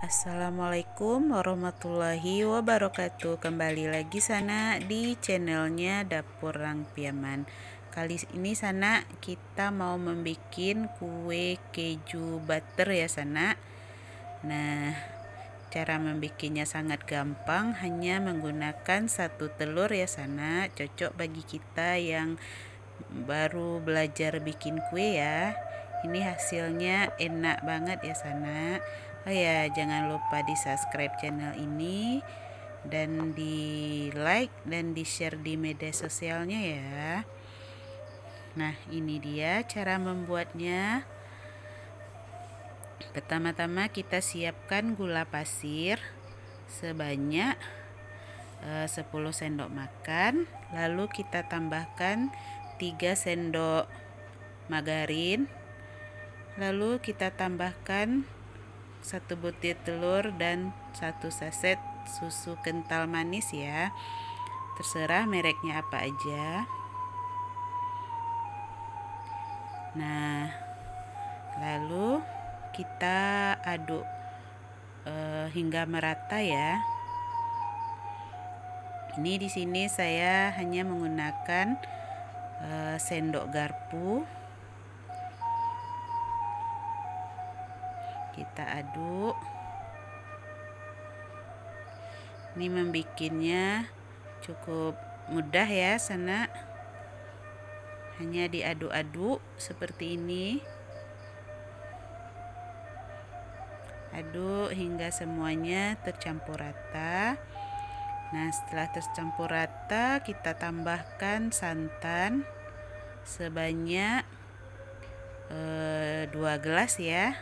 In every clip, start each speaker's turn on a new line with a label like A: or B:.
A: Assalamualaikum warahmatullahi wabarakatuh. Kembali lagi Sana di channelnya Dapur Rang Piaman. Kali ini Sana kita mau membuat kue keju butter ya Sana. Nah, cara membuatnya sangat gampang, hanya menggunakan satu telur ya Sana. Cocok bagi kita yang baru belajar bikin kue ya. Ini hasilnya enak banget ya Sana. Oh ya, jangan lupa di subscribe channel ini dan di like dan di share di media sosialnya ya. Nah, ini dia cara membuatnya. Pertama-tama kita siapkan gula pasir sebanyak 10 sendok makan, lalu kita tambahkan 3 sendok margarin, lalu kita tambahkan 1 butir telur dan 1 saset susu kental manis ya, terserah mereknya apa aja. Nah, lalu kita aduk hingga merata ya. Ini di sini saya hanya menggunakan sendok garpu. Kita aduk. Ini membikinnya cukup mudah ya Sana. Hanya diaduk-aduk seperti ini. Aduk hingga semuanya tercampur rata. Nah, setelah tercampur rata, kita tambahkan santan sebanyak 2 gelas ya.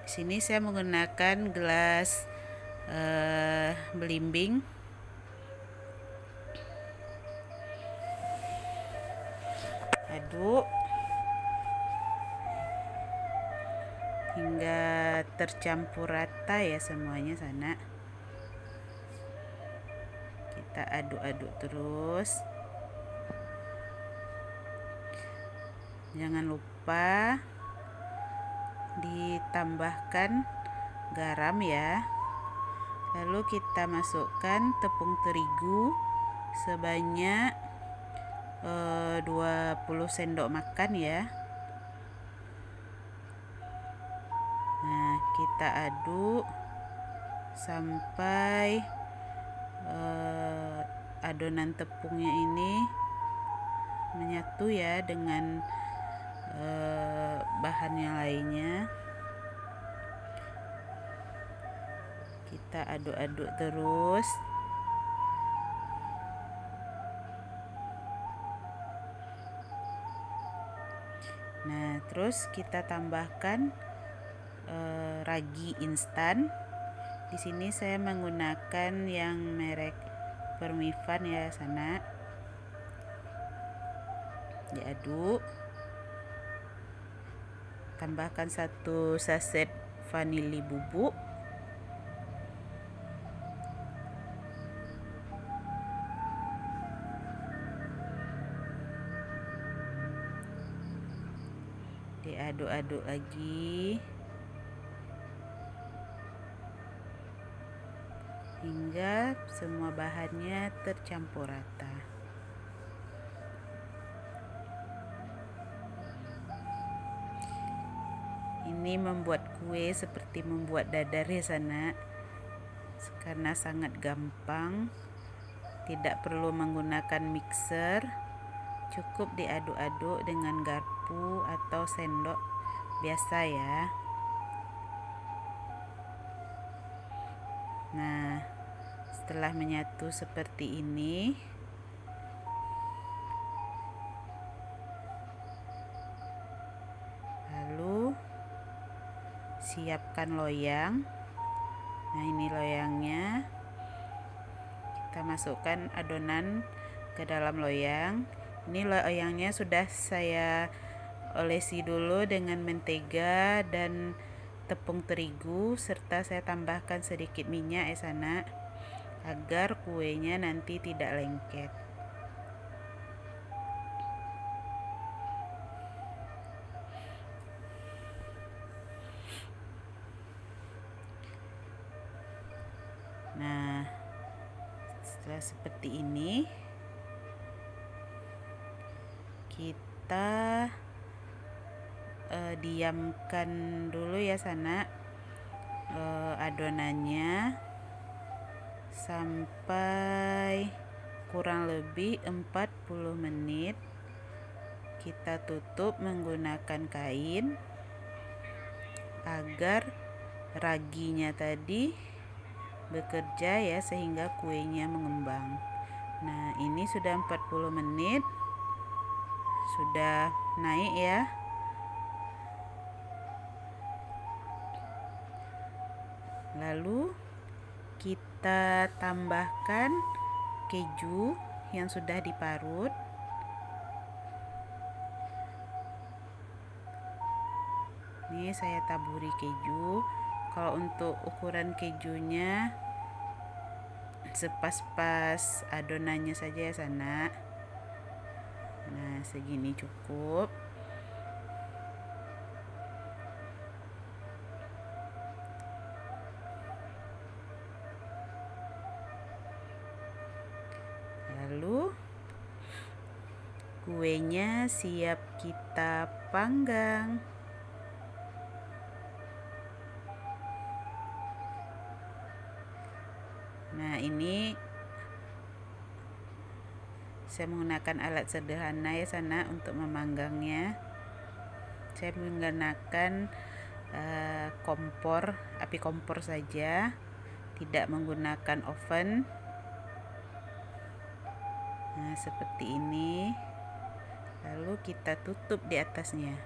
A: Di sini saya menggunakan gelas belimbing. Aduk hingga tercampur rata ya semuanya Sana. Kita aduk-aduk terus. Jangan lupa ditambahkan garam ya. Lalu kita masukkan tepung terigu sebanyak 20 sendok makan ya. Nah, kita aduk sampai adonan tepungnya ini menyatu ya dengan bahan yang lainnya. Kita aduk-aduk terus. Nah, terus kita tambahkan ragi instan. Di sini saya menggunakan yang merek Permivan ya Sana. Diaduk. Tambahkan 1 saset vanili bubuk. Diaduk-aduk lagi hingga semua bahannya tercampur rata. Ini membuat kue seperti membuat dadar ya Sana, karena sangat gampang, tidak perlu menggunakan mixer, cukup diaduk-aduk dengan garpu atau sendok biasa ya. Nah, setelah menyatu seperti ini, lalu siapkan loyang. Nah, ini loyangnya. Kita masukkan adonan ke dalam loyang. Ini loyangnya sudah saya olesi dulu dengan mentega dan tepung terigu, serta saya tambahkan sedikit minyak ya Sana, agar kuenya nanti tidak lengket. Setelah seperti ini, kita diamkan dulu ya sana adonannya sampai kurang lebih 40 menit. Kita tutup menggunakan kain agar raginya tadi bekerja ya, sehingga kuenya mengembang. Nah, ini sudah 40 menit, sudah naik ya. Lalu kita tambahkan keju yang sudah diparut. Ini saya taburi keju. Kalau untuk ukuran kejunya sepas-pas adonannya saja ya sana. Nah, segini cukup. Lalu kuenya siap kita panggang. Nah, ini saya menggunakan alat sederhana ya sana untuk memanggangnya. Saya menggunakan kompor, api kompor saja, tidak menggunakan oven. Nah, seperti ini. Lalu kita tutup di atasnya.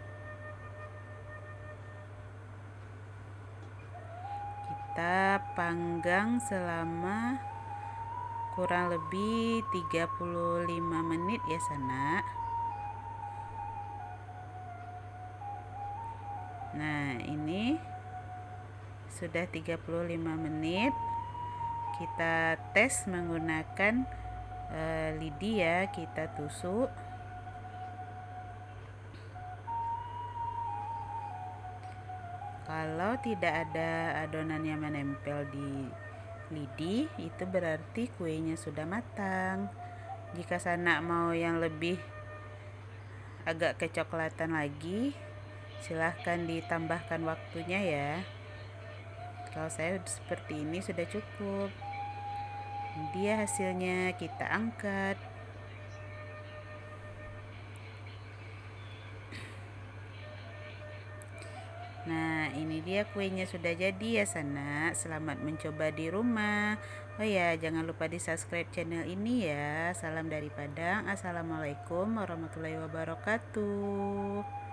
A: Kita panggang selama kurang lebih 35 menit ya sana. Nah, ini sudah 35 menit. Kita tes menggunakan lidi ya, kita tusuk. Kalau tidak ada adonan yang menempel di lidi, itu berarti kuenya sudah matang. Jika sana mau yang lebih agak kecoklatan lagi, silahkan ditambahkan waktunya ya. Kalau saya seperti ini sudah cukup. Dia hasilnya, kita angkat. Nah, ini dia kuenya sudah jadi ya sana. Selamat mencoba di rumah. Oh ya, jangan lupa di subscribe channel ini ya. Salam dari Padang. Assalamualaikum warahmatullahi wabarakatuh.